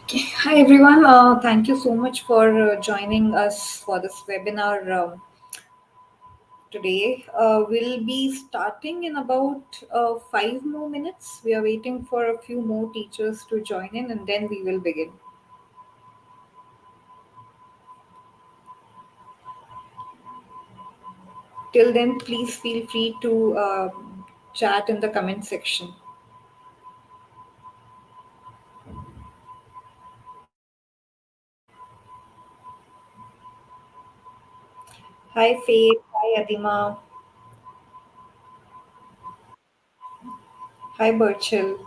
Okay. Hi everyone. Thank you so much for joining us for this webinar today. We'll be starting in about 5 more minutes. We are waiting for a few more teachers to join in and then we will begin. Till then, please feel free to chat in the comment section. Hi Faith. Hi Adima. Hi Birchil.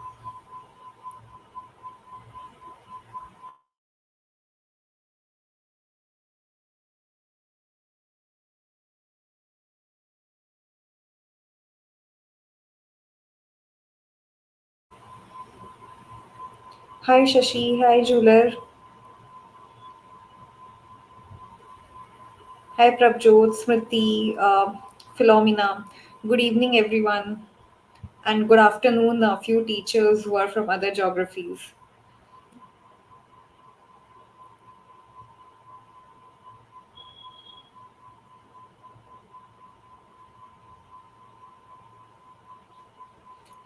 Hi Shashi. Hi Juler. Hi Prabjot, Smriti, Philomena. Good evening, everyone. And good afternoon, a few teachers who are from other geographies.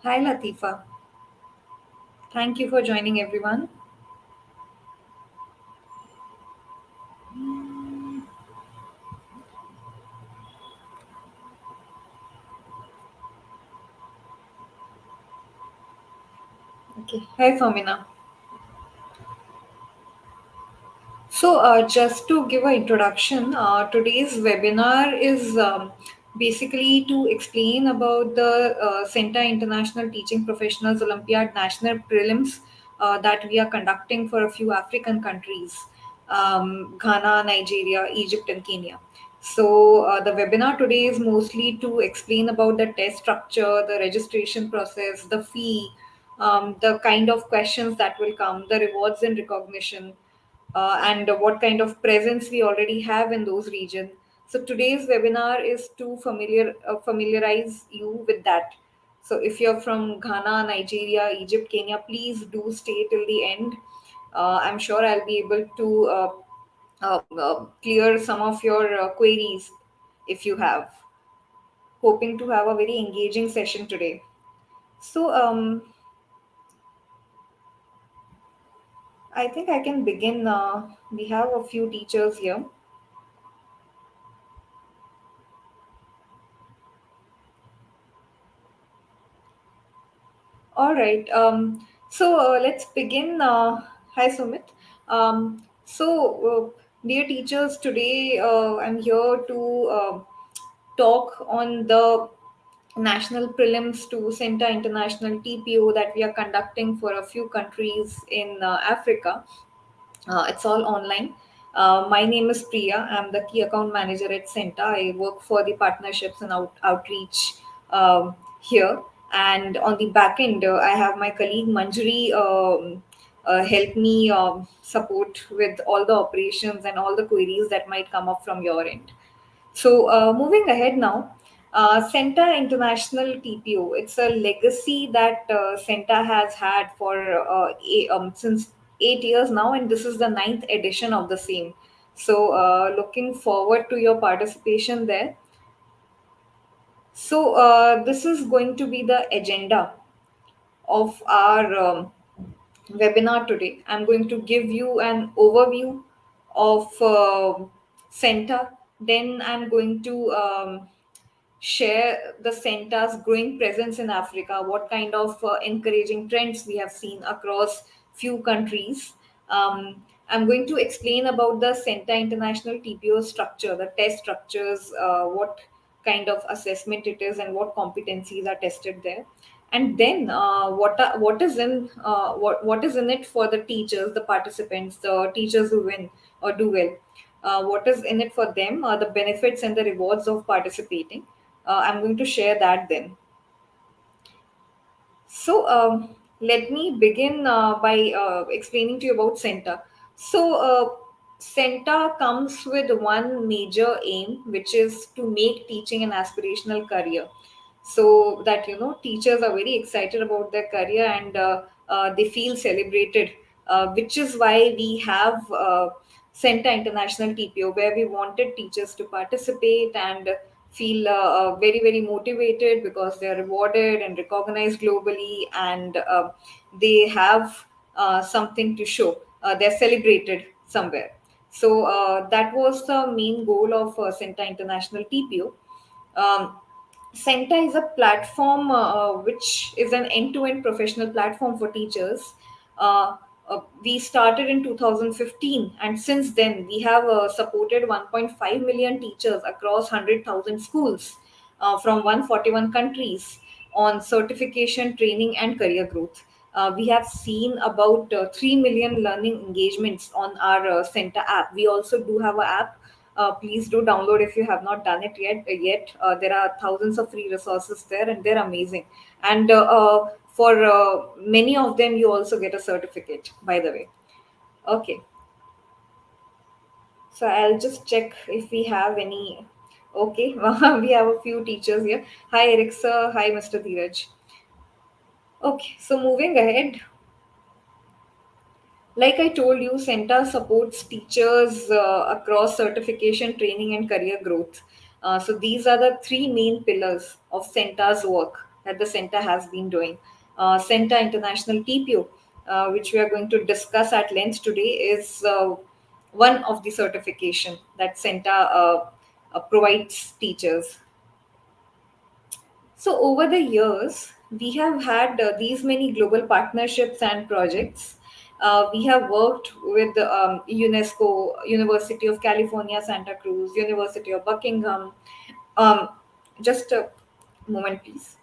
Hi, Latifa. Thank you for joining, everyone. Okay. Hi, Famina. So, just to give an introduction, today's webinar is basically to explain about the CENTA International Teaching Professionals Olympiad National Prelims that we are conducting for a few African countries, Ghana, Nigeria, Egypt, and Kenya. So, the webinar today is mostly to explain about the test structure, the registration process, the fee, the kind of questions that will come, the rewards and recognition, and what kind of presence we already have in those regions. So today's webinar is to familiarize you with that. So if you're from Ghana, Nigeria, Egypt, Kenya, please do stay till the end. I'm sure I'll be able to clear some of your queries if you have. Hoping to have a very engaging session today. So I think I can begin. We have a few teachers here. All right. So let's begin. Hi, Sumit. Dear teachers, today I'm here to talk on the national prelims to CENTA International TPO that we are conducting for a few countries in Africa. It's all online. My name is Priya. I'm the key account manager at CENTA. I work for the partnerships and outreach here. And on the back end, I have my colleague Manjari help me support with all the operations and all the queries that might come up from your end. So, moving ahead now, CENTA International TPO. It's a legacy that CENTA has had for since 8 years now, and this is the ninth edition of the same. So, looking forward to your participation there. So, this is going to be the agenda of our webinar today. I'm going to give you an overview of CENTA. Then I'm going to share the CENTA's growing presence in Africa, what kind of encouraging trends we have seen across few countries. I'm going to explain about the CENTA International TPO structure, the test structures, what kind of assessment it is, and what competencies are tested there. And then what is in it for the teachers, the participants, the teachers who win or do well. What is in it for them, the benefits and the rewards of participating. I'm going to share that then. So let me begin by explaining to you about CENTA. So CENTA comes with one major aim, which is to make teaching an aspirational career. So that teachers are very excited about their career and they feel celebrated which is why we have CENTA International TPO, where we wanted teachers to participate and feel very, very motivated because they are rewarded and recognized globally, and they have something to show. They're celebrated somewhere. So that was the main goal of CENTA International TPO. CENTA is a platform which is an end-to-end professional platform for teachers. We started in 2015, and since then we have supported 1.5 million teachers across 100,000 schools from 141 countries on certification, training, and career growth. We have seen about 3 million learning engagements on our CENTA app. We also do have an app. Please do download if you have not done it yet. There are thousands of free resources there, and they're amazing. And for many of them, you also get a certificate, by the way. Okay, so I'll just check if we have any. Okay, we have a few teachers here. Hi, Eric sir. Hi, Mr. Dheeraj. Okay, so moving ahead, like I told you, CENTA supports teachers across certification, training, and career growth. So these are the three main pillars of CENTA's work that the CENTA has been doing. CENTA International TPO, which we are going to discuss at length today, is one of the certification that CENTA provides teachers. So, over the years, we have had these many global partnerships and projects. We have worked with UNESCO, University of California, Santa Cruz, University of Buckingham. Um, just a moment, please.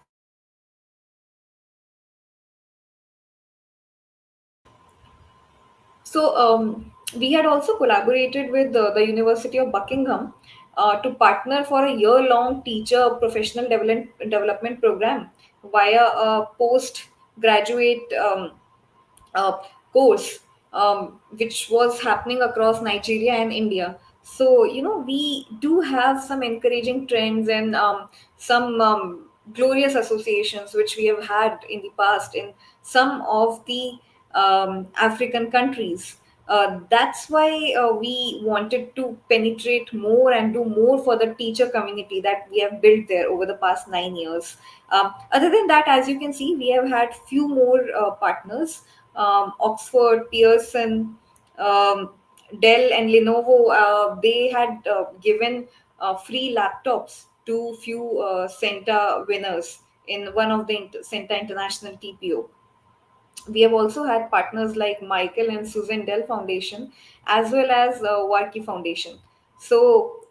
So we had also collaborated with the University of Buckingham to partner for a year-long teacher professional development program via a postgraduate uh, course, which was happening across Nigeria and India. So, we do have some encouraging trends and some glorious associations which we have had in the past in some of the African countries. That's why we wanted to penetrate more and do more for the teacher community that we have built there over the past 9 years. Other than that, as you can see, we have had few more partners, Oxford, Pearson, um, Dell, and Lenovo. They had given free laptops to few CENTA winners in one of the CENTA International TPO. We have also had partners like Michael and Susan Dell Foundation, as well as Warki Foundation. So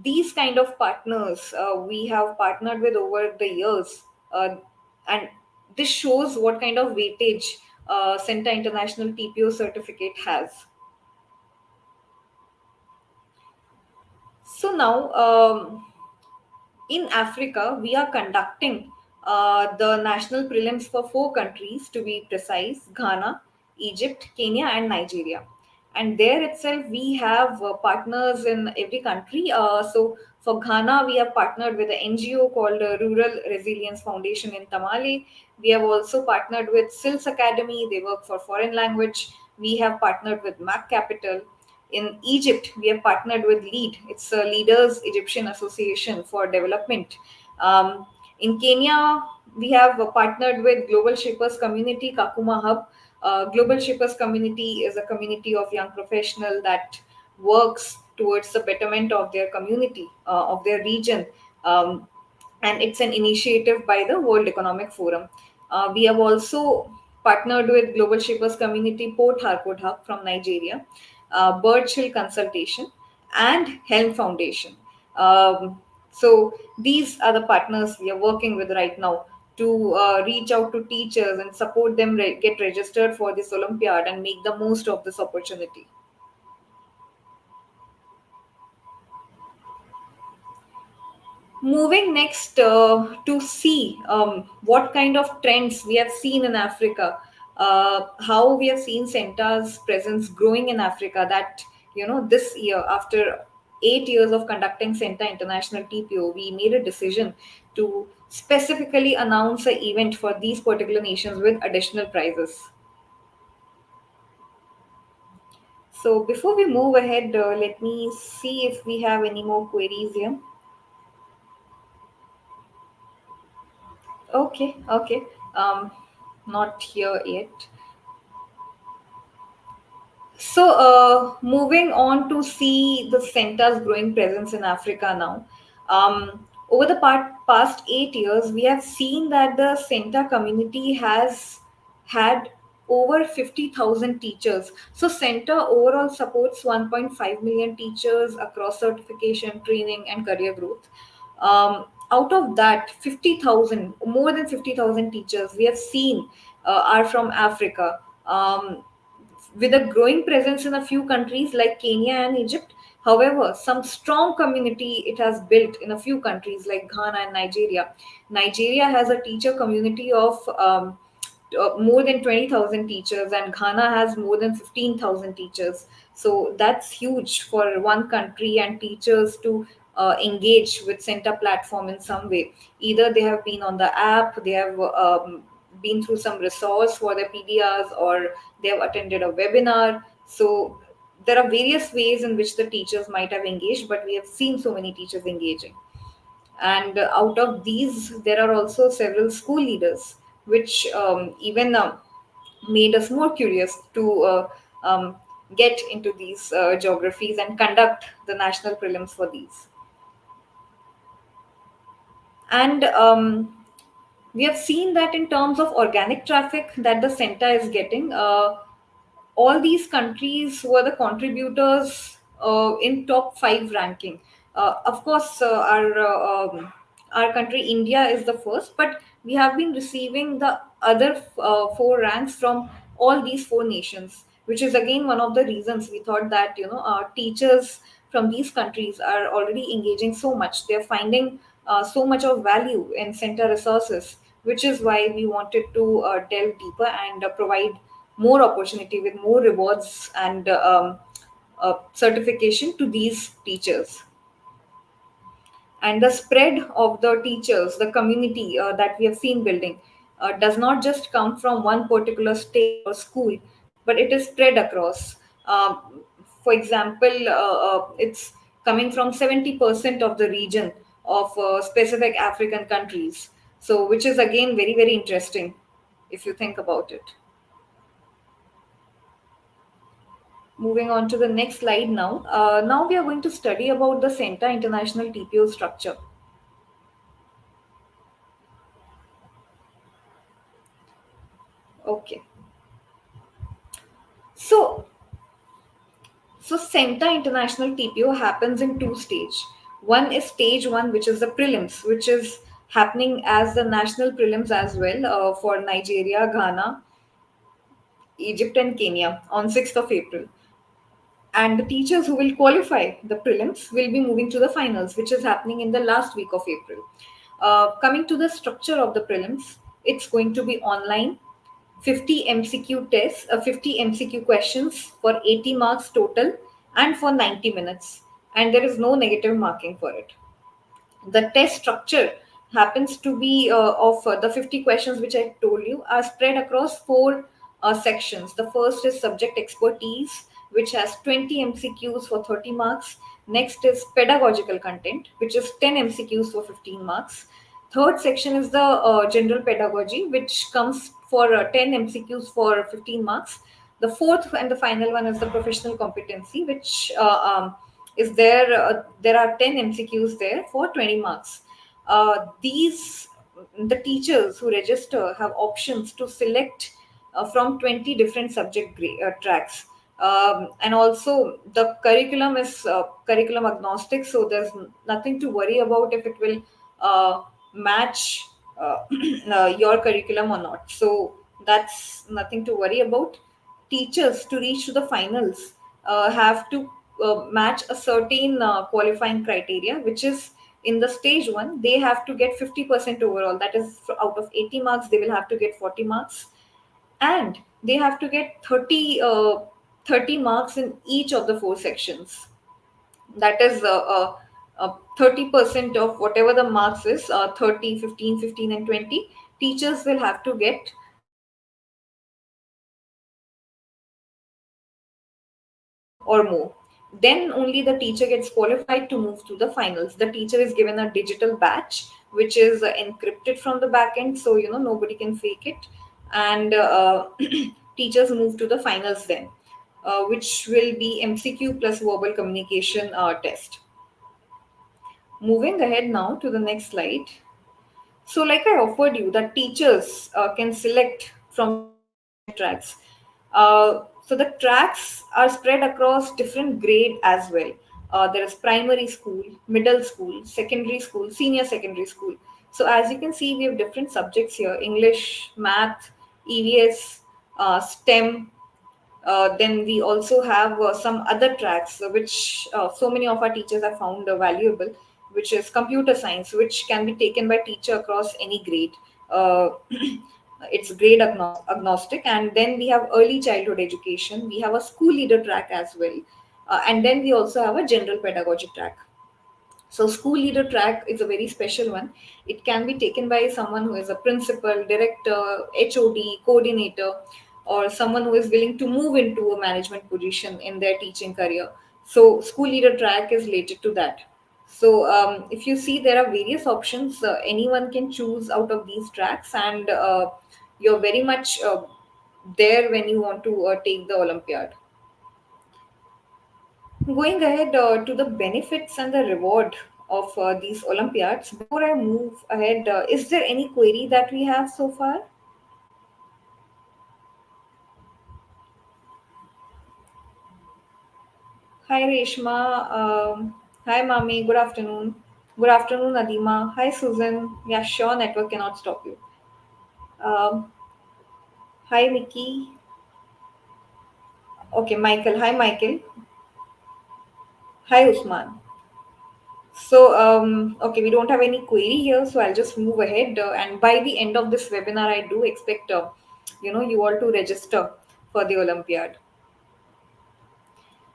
these kind of partners we have partnered with over the years, and this shows what kind of weightage CENTA International TPO certificate has. So now, in Africa, we are conducting the national prelims for four countries, to be precise: Ghana, Egypt, Kenya, and Nigeria. And there itself, we have partners in every country. So for Ghana, we have partnered with an NGO called Rural Resilience Foundation in Tamale. We have also partnered with SILS Academy, they work for foreign language. We have partnered with Mac Capital. In Egypt, we have partnered with LEAD. It's a Leaders Egyptian Association for Development. In Kenya, we have partnered with Global Shapers Community, Kakuma Hub. Global Shapers Community is a community of young professionals that works towards the betterment of their community, of their region. Um, and it's an initiative by the World Economic Forum. We have also partnered with Global Shapers Community Port Harcourt Hub from Nigeria, Birchill Consultation, and Helm Foundation. So these are the partners we are working with right now to reach out to teachers and support them get registered for this Olympiad and make the most of this opportunity. Moving next to see what kind of trends we have seen in Africa, how we have seen Centa's presence growing in Africa. That this year, after 8 years of conducting Centa International TPO, we made a decision to specifically announce an event for these particular nations with additional prizes. So before we move ahead, let me see if we have any more queries here. Okay, okay. Um, Not here yet. So, moving on to see the CENTA's growing presence in Africa now. Over the past 8 years, we have seen that the CENTA community has had over 50,000 teachers. So, CENTA overall supports 1.5 million teachers across certification, training, and career growth. Out of that, 50,000, more than 50,000 teachers we have seen are from Africa. With a growing presence in a few countries like Kenya and Egypt. However, some strong community it has built in a few countries like Ghana and Nigeria. Nigeria has a teacher community of more than 20,000 teachers, and Ghana has more than 15,000 teachers. So that's huge for one country and teachers to engage with Center platform in some way. Either they have been on the app, they have been through some resource for their PDRs, or they have attended a webinar. So there are various ways in which the teachers might have engaged, but we have seen so many teachers engaging. And out of these, there are also several school leaders, which even made us more curious to get into these geographies and conduct the national prelims for these. And we have seen that in terms of organic traffic that the center is getting, all these countries were the contributors in top five ranking. Of course, our country India is the first, but we have been receiving the other four ranks from all these four nations, which is again one of the reasons we thought that our teachers from these countries are already engaging so much. They're finding so much of value in center resources, which is why we wanted to delve deeper and provide more opportunity with more rewards and certification to these teachers. And the spread of the teachers, the community that we have seen building, does not just come from one particular state or school, but it is spread across. For example, it's coming from 70% of the region of specific African countries. So, which is again very, very interesting if you think about it. Moving on to the next slide now. Now we are going to study about the CENTA International TPO structure. Okay. So, CENTA International TPO happens in two stages. One is stage one, which is the prelims, which is happening as the national prelims as well for Nigeria, Ghana, Egypt, and Kenya on 6th of April. And the teachers who will qualify the prelims will be moving to the finals, which is happening in the last week of April. Coming to the structure of the prelims, it's going to be online, 50 MCQ tests, 50 MCQ questions for 80 marks total, and for 90 minutes. And there is no negative marking for it. The test structure happens to be of the 50 questions which I told you are spread across four sections. The first is subject expertise, which has 20 MCQs for 30 marks. Next is pedagogical content, which is 10 MCQs for 15 marks. Third section is the general pedagogy, which comes for 10 MCQs for 15 marks. The fourth and the final one is the professional competency, which is there. There are 10 MCQs there for 20 marks. These the teachers who register have options to select from 20 different tracks. And also the curriculum is curriculum agnostic, so there's nothing to worry about if it will match your curriculum or not. So that's nothing to worry about. Teachers to reach to the finals have to match a certain qualifying criteria, which is in the stage one, they have to get 50% overall. That is, out of 80 marks, they will have to get 40 marks. And they have to get 30 marks in each of the four sections. That is 30% of whatever the marks is, 30, 15, 15, and 20. Teachers will have to get or more. Then only the teacher gets qualified to move to the finals. The teacher is given a digital badge which is encrypted from the back end, so nobody can fake it. And teachers move to the finals then, which will be MCQ plus verbal communication test. Moving ahead now to the next slide. So, like I offered you, that teachers can select from different subject tracks. So the tracks are spread across different grade as well. There is primary school, middle school, secondary school, senior secondary school. So as you can see, we have different subjects here: English, Math, EVS, STEM. Then we also have some other tracks which so many of our teachers have found valuable, which is computer science, which can be taken by teacher across any grade. Uh, it's grade agnostic. And then we have early childhood education. We have a school leader track as well, and then we also have a general pedagogy track. So, school leader track is a very special one. It can be taken by someone who is a principal, director, HOD, coordinator, or someone who is willing to move into a management position in their teaching career. So, school leader track is related to that. So, if you see, there are various options. Anyone can choose out of these tracks, and you're very much there when you want to take the Olympiad. Going ahead to the benefits and the reward of these Olympiads, before I move ahead, is there any query that we have so far? Hi Reshma, hi Mami, good afternoon. Good afternoon Adima. Hi Susan. Yeah, sure, network cannot stop you. Um, Hi Mickey. Okay, Michael. Hi Michael. Hi Usman. So, okay, we don't have any query here, so I'll just move ahead. And by the end of this webinar, I do expect, you all to register for the Olympiad.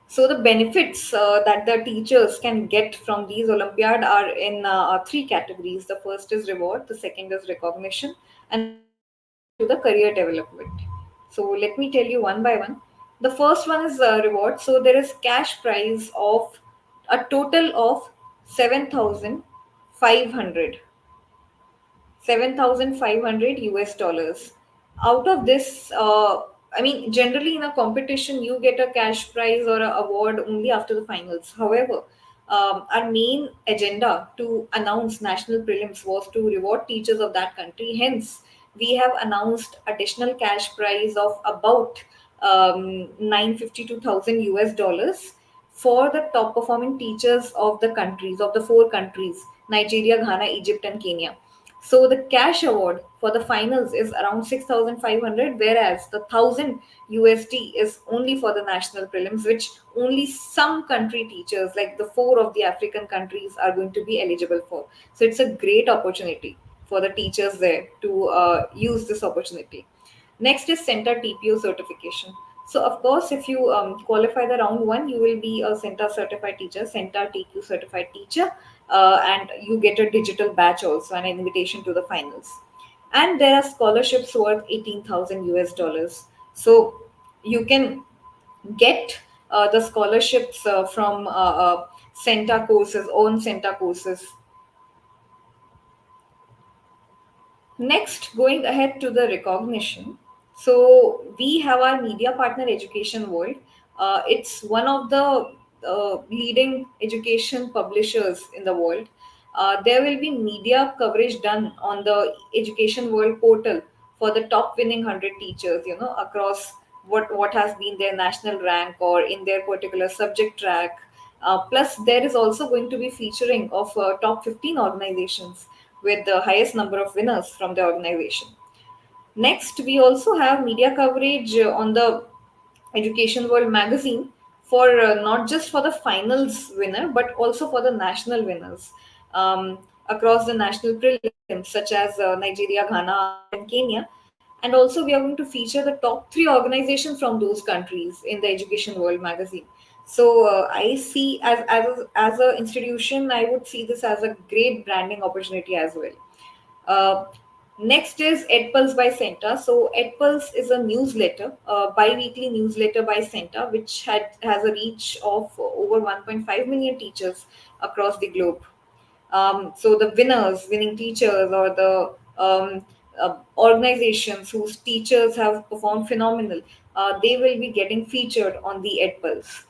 So the benefits that the teachers can get from these Olympiad are in three categories. The first is reward, the second is recognition, and the third is related to the career development. So let me tell you one by one. The first one is reward. So there is cash prize of a total of 7,500. 7,500 US dollars. Out of this, I mean, generally in a competition, you get a cash prize or an award only after the finals. However, our main agenda to announce national prelims was to reward teachers of that country. Hence, we have announced additional cash prize of about 952,000 US dollars for the top performing teachers of the countries, of the four countries: Nigeria, Ghana, Egypt, and Kenya. So the cash award for the finals is around 6,500, whereas the 1,000 USD is only for the national prelims, which only some country teachers, like the four of the African countries, are going to be eligible for. So it's a great opportunity for the teachers there to use this opportunity. Next is CENTA TPO certification. So, of course, if you qualify the round one, you will be a CENTA certified teacher, CENTA TQ certified teacher, and you get a digital badge also, an invitation to the finals. And there are scholarships worth 18,000 US dollars. So, you can get the scholarships from CENTA courses, own CENTA courses. Next, going ahead to the recognition. So, we have our media partner Education World. It's one of the leading education publishers in the world. There will be media coverage done on the Education World portal for the top winning 100 teachers, across what has been their national rank or in their particular subject track. Plus, there is also going to be featuring of top 15 organizations with the highest number of winners from the organization. Next, we also have media coverage on the Education World magazine for not just for the finals winner, but also for the national winners across the national prelims, such as Nigeria, Ghana, and Kenya. And also, we are going to feature the top three organizations from those countries in the Education World magazine. So I see as a institution, I would see this as a great branding opportunity as well. Uh, Next is EdPulse by CENTA. So EdPulse is a newsletter, a bi-weekly newsletter by CENTA, which has a reach of over 1.5 million teachers across the globe. So the winning teachers, or the organizations whose teachers have performed phenomenal, they will be getting featured on the EdPulse.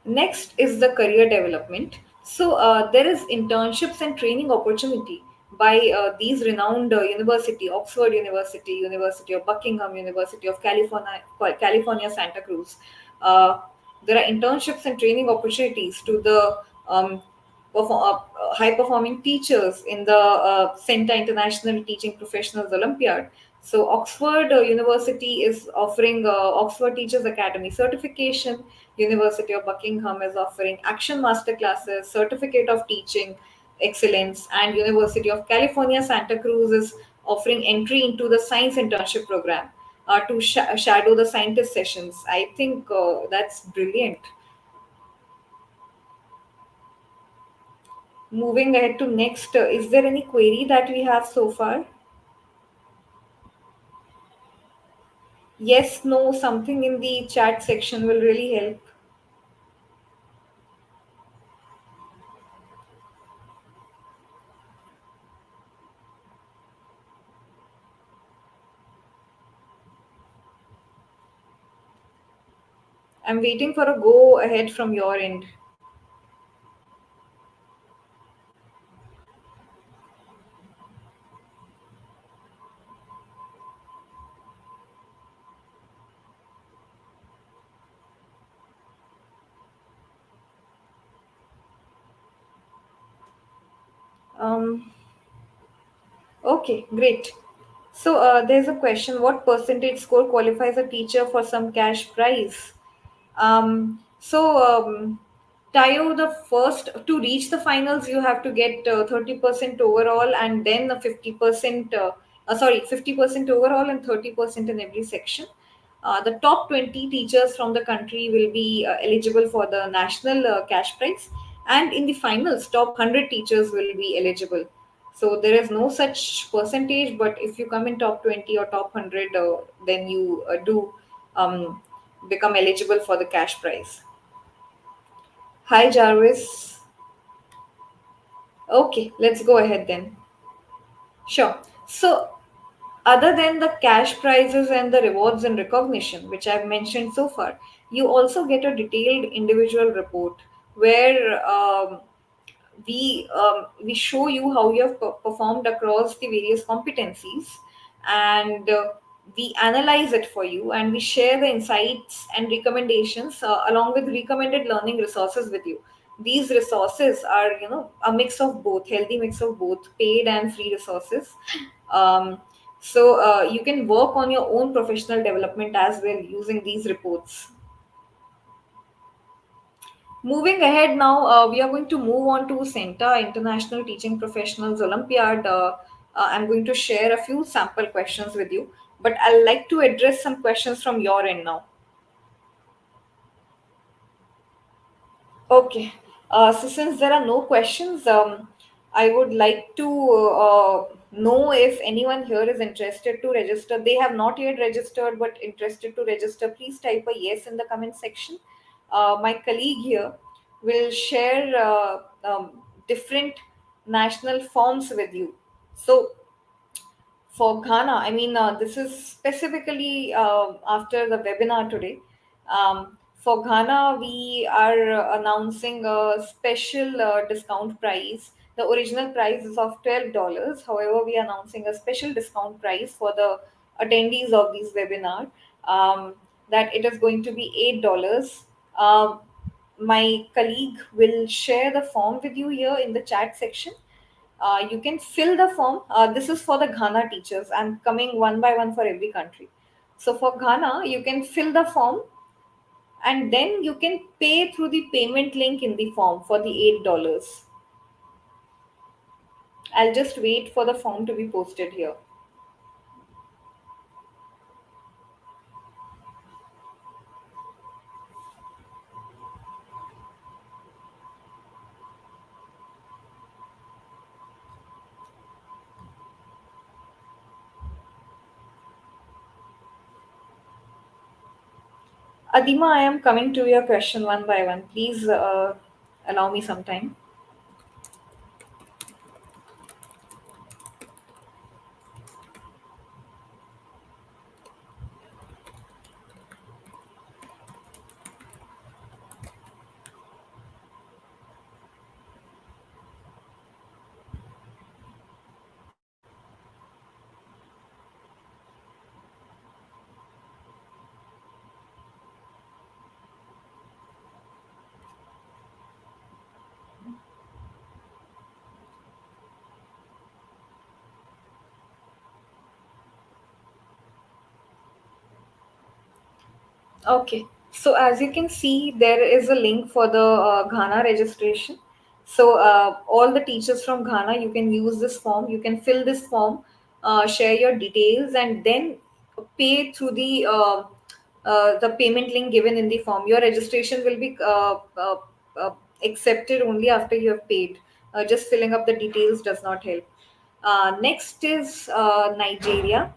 Next is the career development. So there is internships and training opportunity by these renowned university, Oxford University, University of Buckingham, University of California, Santa Cruz. Uh, there are internships and training opportunities to the high performing teachers in the CENTA International Teaching Professionals Olympiad. So Oxford University is offering Oxford Teachers Academy certification. University of Buckingham is offering action master classes, certificate of teaching excellence, and University of California Santa Cruz is offering entry into the science internship program to shadow the scientist sessions. I think that's brilliant. Moving ahead to next, is there any query that we have so far? Yes, no, something in the chat section will really help. I'm waiting for a go ahead from your end. Um, okay, great. So there's a question: what percentage score qualifies a teacher for some cash prize? So, Tayo, the first to reach the finals, you have to get 30% overall, and then a 50%. Sorry, 50% overall and 30% in every section. The top 20 teachers from the country will be eligible for the national cash prize, and in the finals, top 100 teachers will be eligible. So there is no such percentage, but if you come in top 20 or top 100, then you do um, become eligible for the cash prize. Hi, Jarvis. Okay, let's go ahead then. Sure. So, other than the cash prizes and the rewards and recognition, which I've mentioned so far, you also get a detailed individual report where we show you how you have performed across the various competencies, and we analyze it for you, and we share the insights and recommendations along with recommended learning resources with you. These resources are, a mix of both, healthy mix of both paid and free resources. Um, so you can work on your own professional development as well using these reports. Moving ahead now, we are going to move on to CENTA International Teaching Professionals Olympiad. I'm going to share a few sample questions with you, but I'd like to address some questions from your end now. Okay. So since there are no questions, I would like to know if anyone here is interested to register. They have not yet registered, but interested to register. Please type a yes in the comment section. My colleague here will share different national forms with you. So for Ghana, I mean, this is specifically after the webinar today. For Ghana, we are announcing a special discount price. The original price is of $12. However, we are announcing a special discount price for the attendees of this webinar, um, that it is going to be $8. My colleague will share the form with you here in the chat section. You can fill the form. This is for the Ghana teachers. I'm coming one by one for every country. So for Ghana, you can fill the form, and then you can pay through the payment link in the form for the $8. I'll just wait for the form to be posted here. Adima, I am coming to your question one by one. Please allow me some time. Okay, so as you can see, there is a link for the Ghana registration. So all the teachers from Ghana, you can use this form. You can fill this form, share your details, and then pay through the payment link given in the form. Your registration will be uh, accepted only after you have paid. Just filling up the details does not help. Next is Nigeria.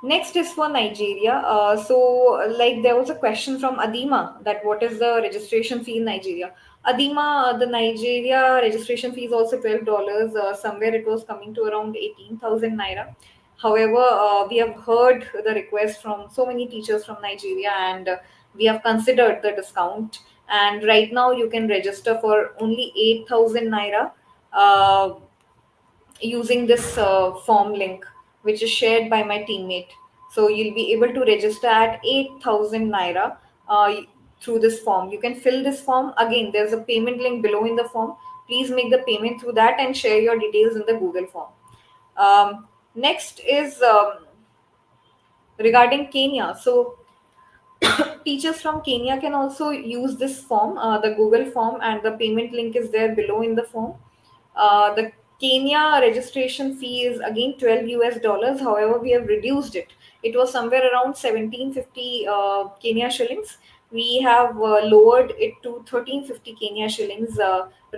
Next is for Nigeria. Like there was a question from Adima that what is the registration fee in Nigeria? Adima, the Nigeria registration fee is also $12. Somewhere it was coming to around 18,000 naira. However, we have heard the request from so many teachers from Nigeria, and we have considered the discount. And right now, you can register for only 8,000 naira. Using this form link which is shared by my teammate, so you'll be able to register at 8,000 naira through this form. You can fill this form again, there's a payment link below in the form. Please make the payment through that and share your details in the Google form. Next is regarding Kenya. So teachers from Kenya can also use this form, the Google form, and the payment link is there below in the form. The Kenya registration fee is again 12 US dollars. However, we have reduced it. It was somewhere around 1750 Kenya shillings. We have lowered it to 1350 Kenya shillings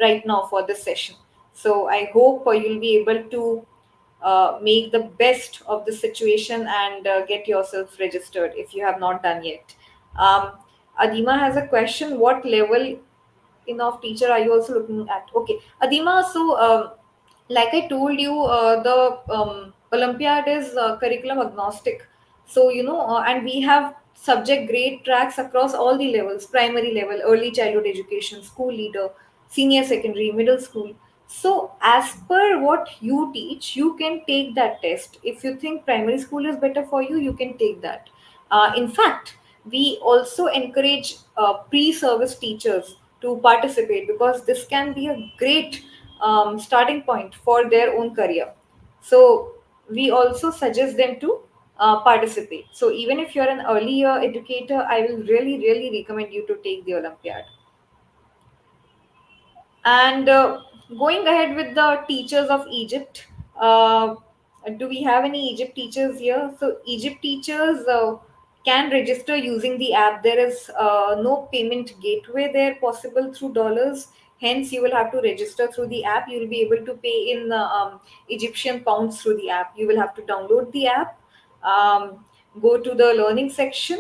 right now for this session. So I hope you'll be able to make the best of the situation and get yourself registered if you have not done yet. Um, Adima has a question. What level in of teacher are you also looking at? Okay, Adima. So, like I told you, the Olympiad is curriculum agnostic. So and we have subject grade tracks across all the levels: primary level, early childhood education, school leader, senior secondary, middle school. So, as per what you teach, you can take that test. If you think primary school is better for you, you can take that. In fact, we also encourage pre-service teachers to participate because this can be a great starting point for their own career. So we also suggest them to participate. So even if you're an early year educator, I will really, really recommend you to take the Olympiad. And going ahead with the teachers of Egypt, do we have any Egypt teachers here? So, Egypt teachers can register using the app. There is no payment gateway there possible through dollars. Hence, you will have to register through the app. You will be able to pay in Egyptian pounds through the app. You will have to download the app, go to the learning section.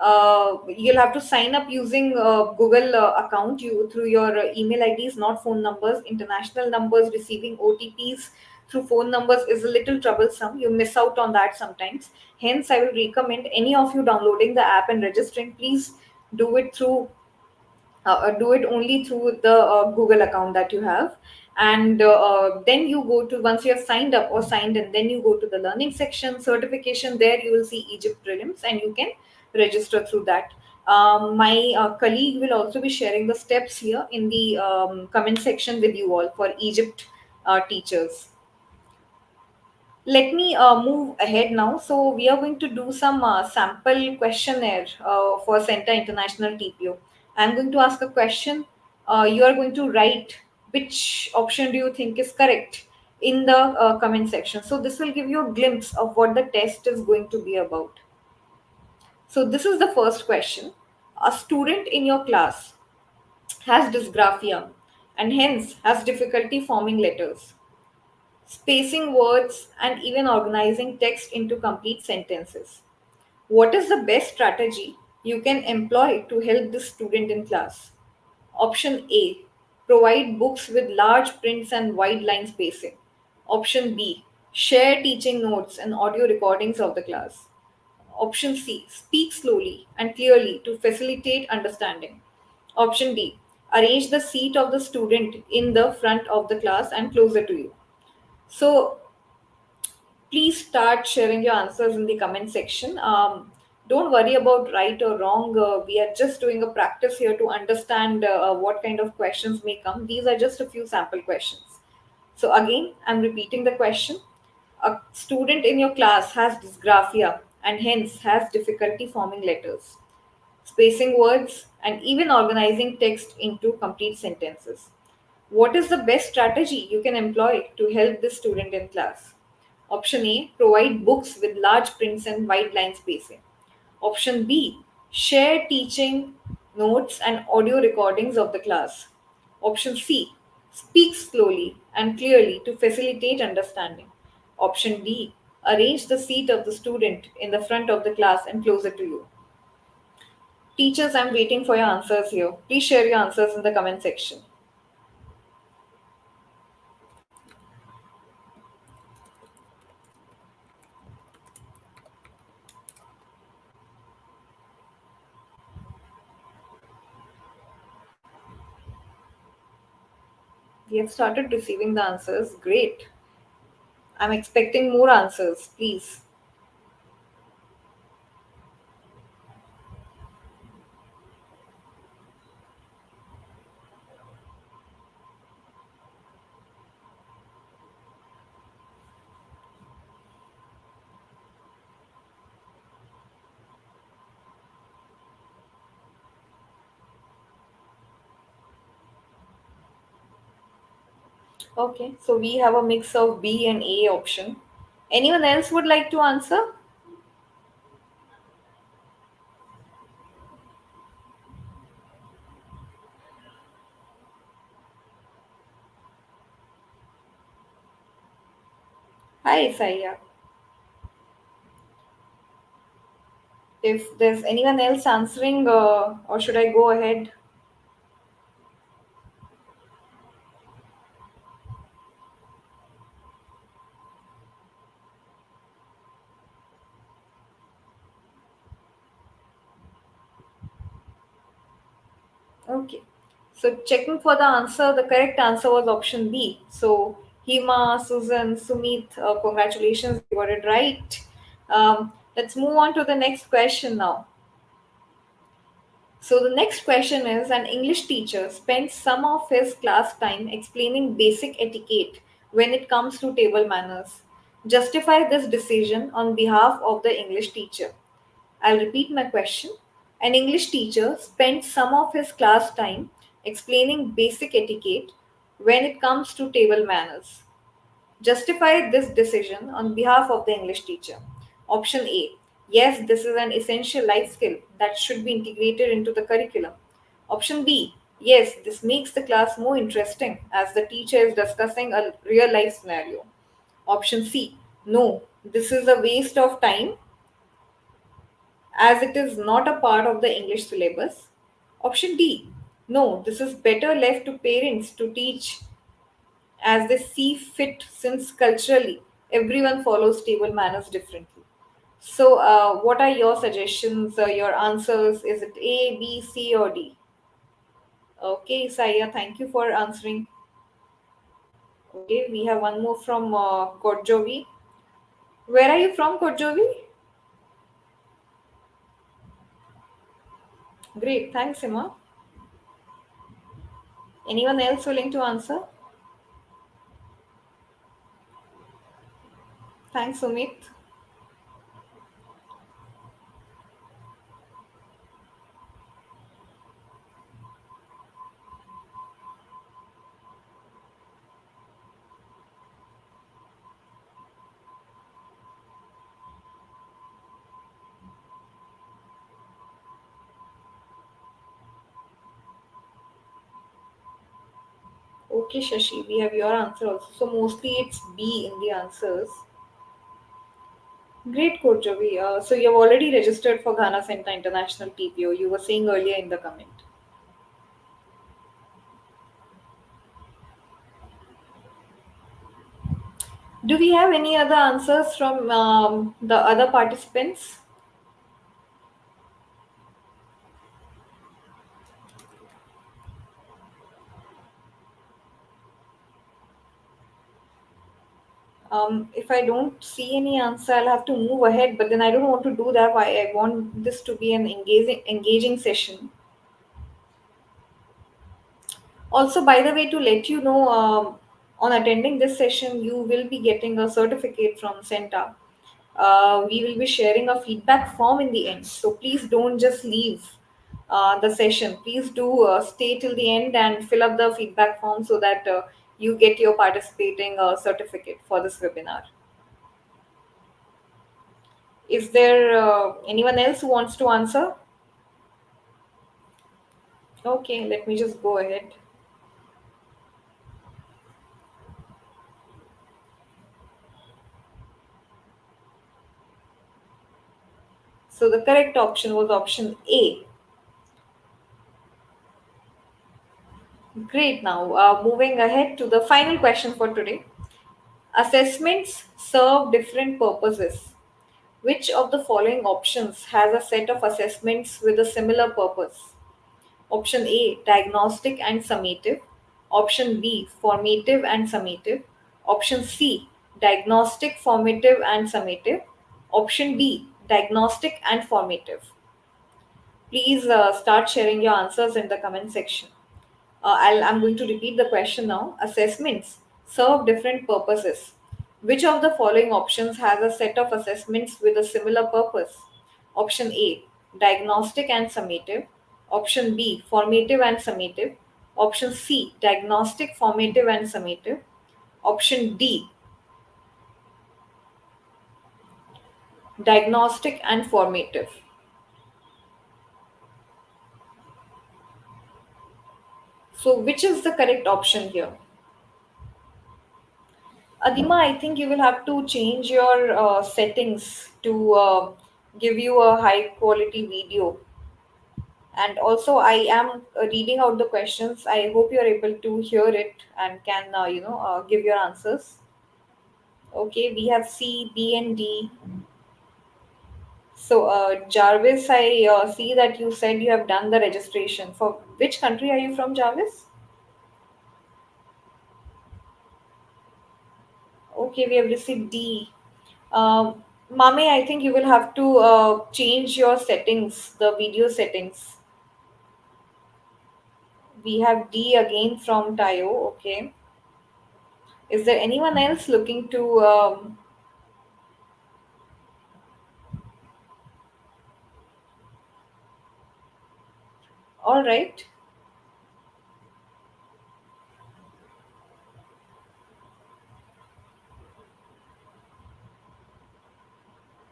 You'll have to sign up using Google account you through your email IDs, not phone numbers. International numbers receiving OTPs through phone numbers is a little troublesome. You miss out on that sometimes. Hence, I will recommend any of you downloading the app and registering. Please do it through do it only through the Google account that you have. And then you go to, once you have signed up or signed in, then you go to the learning section, certification. There you will see Egypt prelims and you can register through that. My colleague will also be sharing the steps here in the comment section with you all for Egypt teachers. Let me move ahead now. So we are going to do some sample questionnaire for CENTA International TPO. I'm going to ask a question. You are going to write which option do you think is correct in the comment section. So this will give you a glimpse of what the test is going to be about. So this is the first question. A student in your class has dysgraphia and hence has difficulty forming letters. spacing words, and even organizing text into complete sentences. What is the best strategy you can employ to help the student in class? Option A, provide books with large prints and wide line spacing. Option B, share teaching notes and audio recordings of the class. Option C, speak slowly and clearly to facilitate understanding. Option D, arrange the seat of the student in the front of the class and closer to you. So, please start sharing your answers in the comment section. Don't worry about right or wrong. We are just doing a practice here to understand what kind of questions may come. These are just a few sample questions. So, again, I'm repeating the question. A student in your class has dysgraphia and hence has difficulty forming letters, spacing words, and even organizing text into complete sentences. What is the best strategy you can employ to help this student in class? Option A, provide books with large prints and wide line spacing. Option B, share teaching notes and audio recordings of the class. Option C, speak slowly and clearly to facilitate understanding. Option D, arrange the seat of the student in the front of the class and closer to you. Teachers, I'm waiting for your answers here. Please share your answers in the comment section. We have started receiving the answers. Great. I'm expecting more answers, please. Okay, so we have a mix of B and A option. Anyone else would like to answer? Hi, Saya. If there's anyone else answering, or should I go ahead? Okay. So checking for the answer, the correct answer was option B. So Hima, Susan, Sumit, congratulations, you got it right. Let's move on to the next question now. So the next question is, an English teacher spends some of his class time explaining basic etiquette when it comes to table manners. Justify this decision on behalf of the English teacher. I'll repeat my question. An English teacher spends some of his class time explaining basic etiquette when it comes to table manners. Justify this decision on behalf of the English teacher. Option A, yes, this is an essential life skill that should be integrated into the curriculum. Option B, yes, this makes the class more interesting as the teacher is discussing a real life scenario. Option C, no, this is a waste of time as it is not a part of the English syllabus. Option D, no, this is better left to parents to teach as they see fit, since culturally everyone follows table manners differently. So, what are your suggestions, your answers? Is it A, B, C, or D? Okay, Saya, thank you for answering. Okay, we have one more from Kodjovi. Where are you from, Kodjovi? Great, thanks, Emma. Anyone else willing to answer? Thanks, Sumit. Okay, Shashi, we have your answer also. So mostly it's B in the answers. Great, Coach Jovi. So you've already registered for Ghana Center International TPO. You were saying earlier in the comment. Do we have any other answers from the other participants? If I don't see any answer, I'll have to move ahead. But then I don't want to do that. I want this to be an engaging session. Also, by the way, to let you know, on attending this session, you will be getting a certificate from CENTA. We will be sharing a feedback form in the end. So please don't just leave the session. Please do stay till the end and fill up the feedback form so that you get your participating certificate for this webinar. Is there anyone else who wants to answer? Okay, let me just go ahead. So the correct option was option A. Great. Now, moving ahead to the final question for today. Assessments serve different purposes. Which of the following options has a set of assessments with a similar purpose? Option A, diagnostic and summative. Option B, formative and summative. Option C, diagnostic, formative, and summative. Option D, diagnostic and formative. Please start sharing your answers in the comment section. I'm going to repeat the question now. Assessments serve different purposes. Which of the following options has a set of assessments with a similar purpose? Option A, diagnostic and summative. Option B, formative and summative. Option C, diagnostic, formative, and summative. Option D, diagnostic and formative. So, which is the correct option here? Adima, I think you will have to change your settings to give you a high quality video. And also, I am reading out the questions. I hope you are able to hear it and can, give your answers. Okay, we have C, B, and D. So, Jarvis, I see that you said you have done the registration. For which country are you from, Jarvis? Okay, we have received D. Mame, I think you will have to change your settings, the video settings. We have D again from Tayo. Okay. Is there anyone else looking to? All right.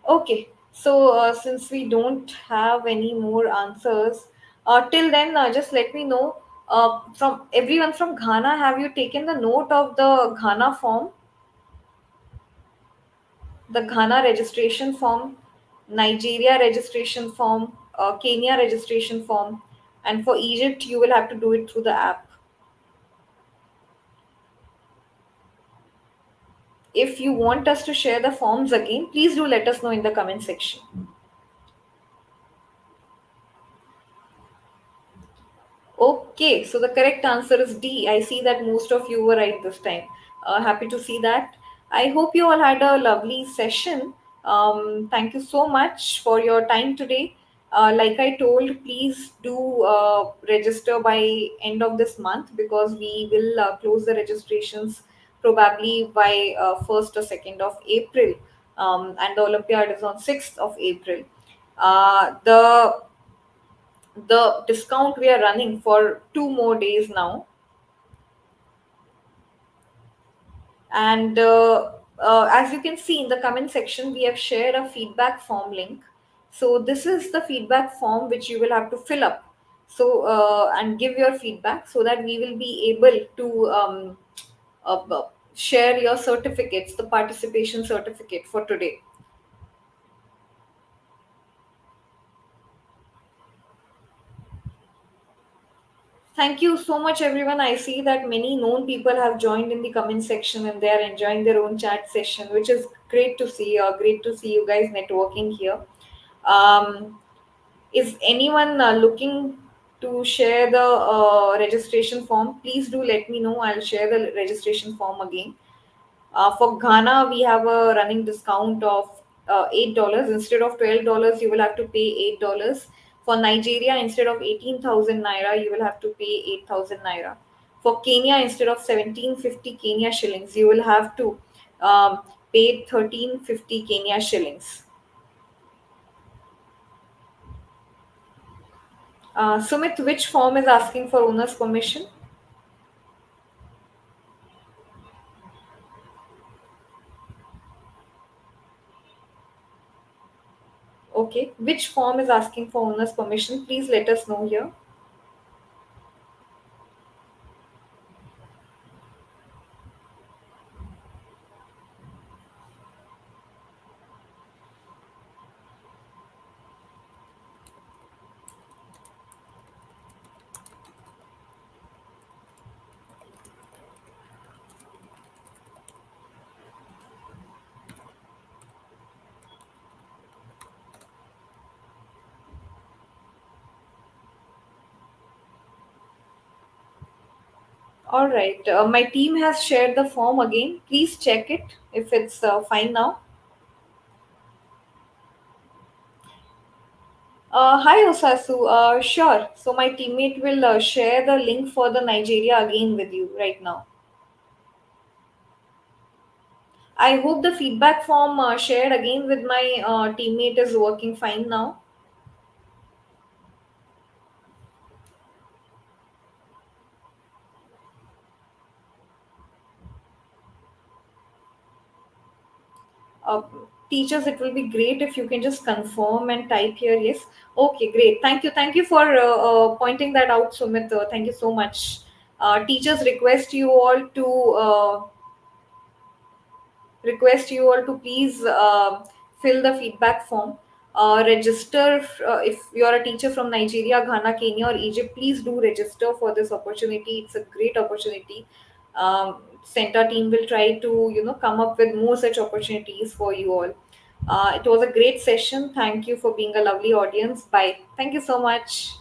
Okay. So since we don't have any more answers, till then, just let me know. From everyone from Ghana, have you taken the note of the Ghana form, the Ghana registration form, Nigeria registration form, Kenya registration form, and for Egypt, you will have to do it through the app. If you want us to share the forms again, please do let us know in the comment section. Okay, so the correct answer is D. I see that most of you were right this time. Happy to see that. I hope you all had a lovely session. Thank you so much for your time today. Like I told, please do register by end of this month because we will close the registrations probably by 1st or 2nd of April. And the Olympiad is on 6th of April. The discount we are running for 2 more days now, and as you can see in the comment section we have shared a feedback form link. So this is the feedback form which you will have to fill up And give your feedback so that we will be able to share your certificates, the participation certificate for today. Thank you so much, everyone. I see that many known people have joined in the comment section and they are enjoying their own chat session, which is great to see. Great to see you guys networking here. Um, is anyone looking to share the registration form? Please do let me know. I'll share the registration form again. For Ghana, we have a running discount of $8. Instead of $12, you will have to pay $8. For Nigeria, instead of 18,000 naira, you will have to pay 8,000 naira. For Kenya, instead of 1750 Kenya shillings, you will have to pay 1350 Kenya shillings. Sumit, which form is asking for owner's permission? Okay, which form is asking for owner's permission? Please let us know here. All right. My team has shared the form again. Please check it if it's fine now. Hi, Osasu. Sure. So my teammate will share the link for the Nigeria again with you right now. I hope the feedback form shared again with my teammate is working fine now. Uh, Teachers, it will be great if you can just confirm and type here. Yes. Okay, great. Thank you. Thank you for pointing that out, Sumit. Thank you so much. Teachers request you all to please fill the feedback form. Register if you are a teacher from Nigeria, Ghana, Kenya, or Egypt. Please do register for this opportunity. It's a great opportunity. CENTA team will try to come up with more such opportunities for you all. It was a great session. Thank you for being a lovely audience. Bye. Thank you so much.